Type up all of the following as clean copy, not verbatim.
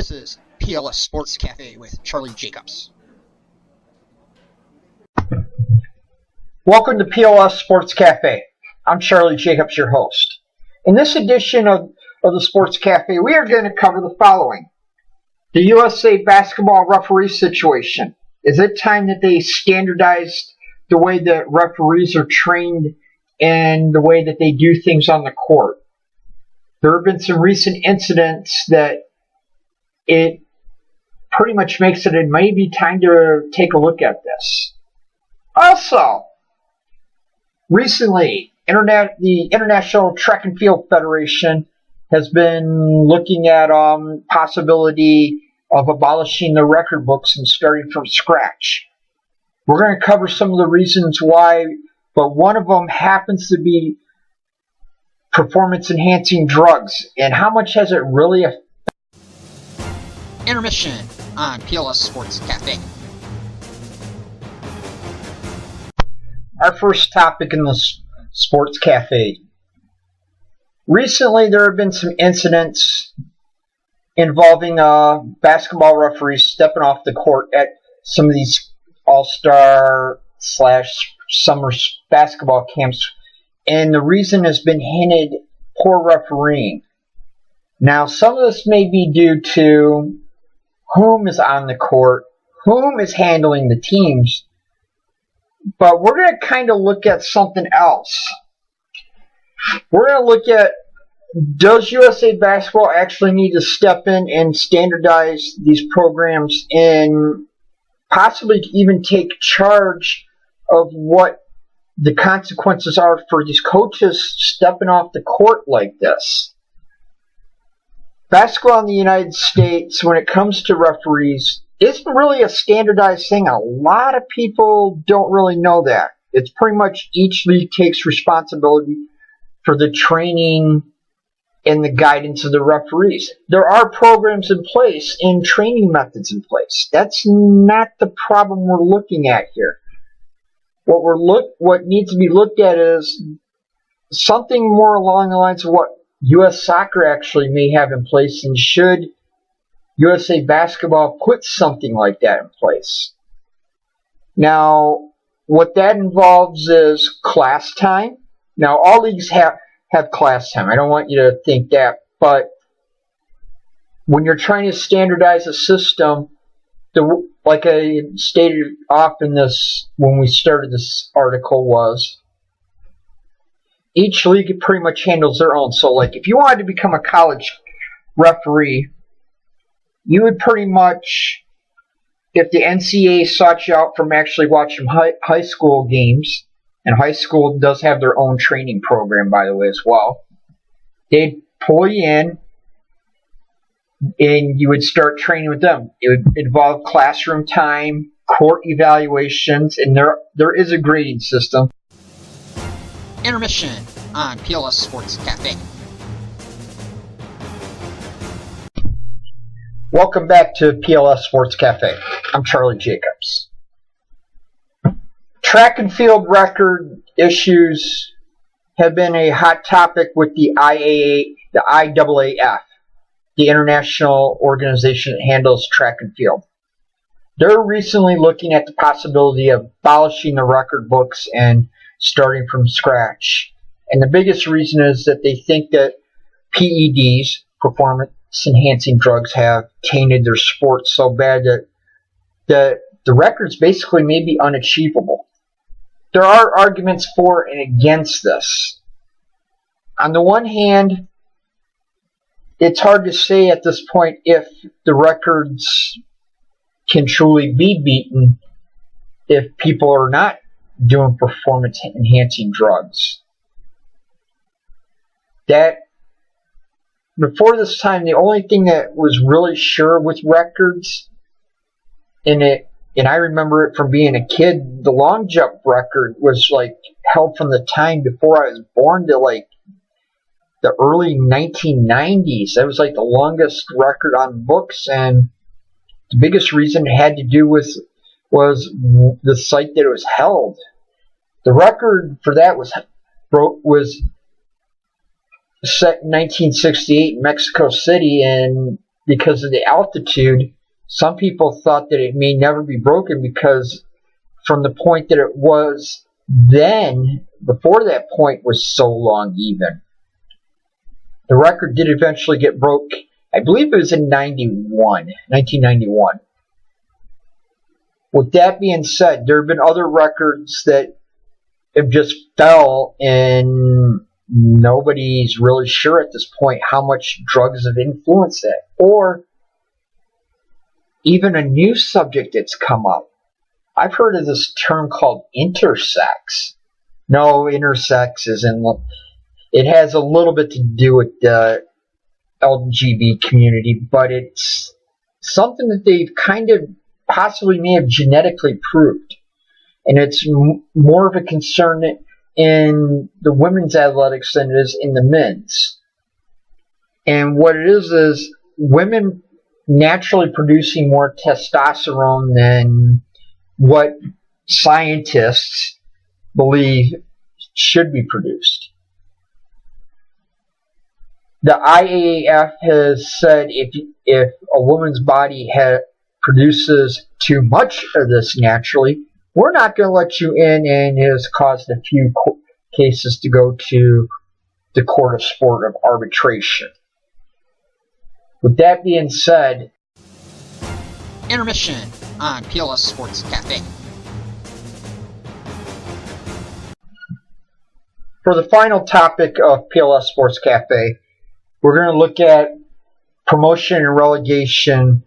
This is PLS Sports Cafe with Charlie Jacobs. Welcome to PLS Sports Cafe. I'm Charlie Jacobs, your host. In this edition of the Sports Cafe, we are going to cover the following. The USA basketball referee situation. Is it time that they standardized the way that referees are trained and the way that they do things on the court? There have been some recent incidents that it pretty much makes it may be time to take a look at this. Also, recently, the International Track and Field Federation has been looking at possibility of abolishing the record books and starting from scratch. We're going to cover some of the reasons why, but one of them happens to be performance-enhancing drugs, and how much has it really affected? Intermission on PLS Sports Cafe. Our first topic in the Sports Cafe. Recently, there have been some incidents involving basketball referees stepping off the court at some of these all-star / summer basketball camps, and the reason has been hinted poor refereeing. Now, some of this may be due to whom is on the court, whom is handling the teams, but we're going to kind of look at something else. We're going to look at, does USA Basketball actually need to step in and standardize these programs and possibly even take charge of what the consequences are for these coaches stepping off the court like this? Basketball in the United States, when it comes to referees, isn't really a standardized thing. A lot of people don't really know that. It's pretty much each league takes responsibility for the training and the guidance of the referees. There are programs in place and training methods in place. That's not the problem we're looking at here. What needs to be looked at is something more along the lines of what U.S. Soccer actually may have in place, and should USA Basketball put something like that in place. Now, what that involves is class time. Now, all leagues have class time. I don't want you to think that, but when you're trying to standardize a system, like I stated off in this when we started this article, was each league pretty much handles their own. So, like, if you wanted to become a college referee, you would pretty much, if the NCAA sought you out from actually watching high school games, and high school does have their own training program, by the way, as well, they'd pull you in, and you would start training with them. It would involve classroom time, court evaluations, and there is a grading system. Intermission on PLS Sports Cafe. Welcome back to PLS Sports Cafe. I'm Charlie Jacobs. Track and field record issues have been a hot topic with the IAAF, the international organization that handles track and field. They're recently looking at the possibility of abolishing the record books and starting from scratch. And the biggest reason is that they think that PEDs, performance-enhancing drugs, have tainted their sport so bad that the records basically may be unachievable. There are arguments for and against this. On the one hand, it's hard to say at this point if the records can truly be beaten if people are not doing performance-enhancing drugs. That before this time, the only thing that was really sure with records, and I remember it from being a kid, the long jump record was like held from the time before I was born to like the early 1990s. That was like the longest record on books, and the biggest reason it had to do with was the site that it was held. The record for that was set in 1968 in Mexico City, and because of the altitude, some people thought that it may never be broken because from the point that it was then, before that point, was so long even. The record did eventually get broke. I believe it was in 1991. With that being said, there have been other records that have just fell, and nobody's really sure at this point how much drugs have influenced it. Or even a new subject that's come up. I've heard of this term called intersex. No, intersex isn't. It has a little bit to do with the LGBT community, but it's something that they've kind of possibly may have genetically proved. And it's more of a concern in the women's athletics than it is in the men's. And what it is women naturally producing more testosterone than what scientists believe should be produced. The IAAF has said if a woman's body produces too much of this naturally, we're not going to let you in, and has caused a few cases to go to the court of sport of arbitration. With that being said, Intermission on PLS Sports Cafe. For the final topic of PLS Sports Cafe, we're going to look at promotion and relegation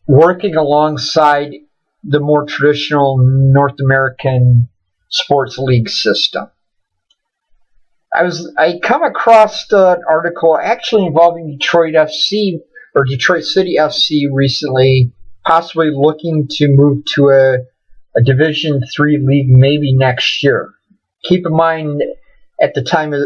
working alongside the more traditional North American sports league system. I come across an article actually involving Detroit FC or Detroit City FC recently, possibly looking to move to a Division III league maybe next year. Keep in mind, at the time of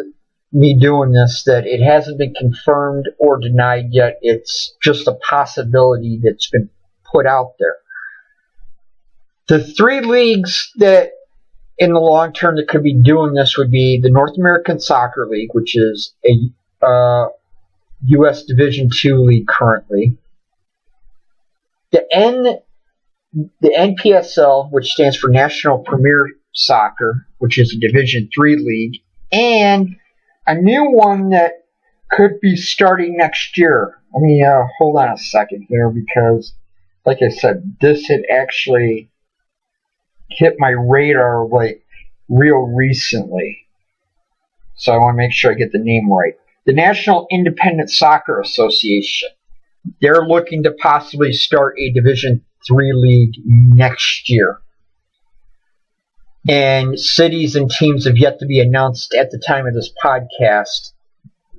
me doing this, that it hasn't been confirmed or denied yet. It's just a possibility that's been put out there. The three leagues that in the long term that could be doing this would be the North American Soccer League, which is a U.S. Division II league currently. The NPSL, which stands for National Premier Soccer, which is a Division III league, and a new one that could be starting next year. Let me hold on a second here, because, like I said, this had actually hit my radar like real recently. So I want to make sure I get the name right. The National Independent Soccer Association. They're looking to possibly start a Division III league next year. And cities and teams have yet to be announced at the time of this podcast,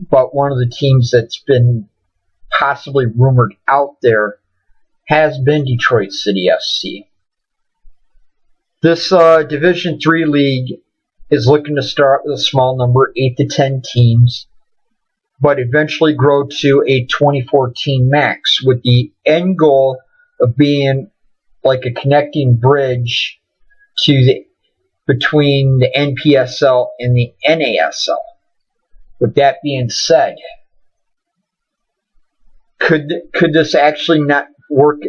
but one of the teams that's been possibly rumored out there has been Detroit City FC. This Division III league is looking to start with a small number, 8 to 10 teams, but eventually grow to a 24-team max, with the end goal of being like a connecting bridge between the NPSL and the NASL. With that being said, could this actually not work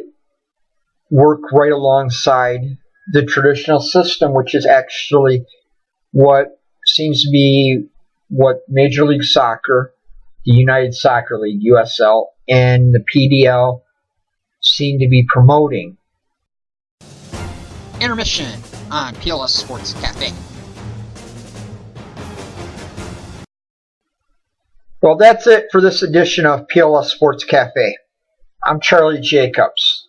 right alongside the traditional system, which is actually what seems to be what Major League Soccer, the United Soccer League, USL, and the PDL seem to be promoting? Intermission on PLS Sports Cafe. Well, that's it for this edition of PLS Sports Cafe. I'm Charlie Jacobs.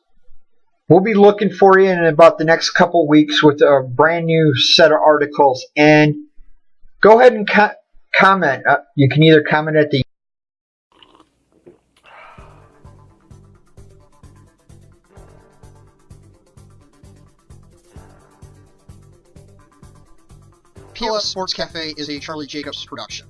We'll be looking for you in about the next couple of weeks with a brand new set of articles. And go ahead and comment. You can either comment at the PLS Sports Cafe is a Charlie Jacobs production.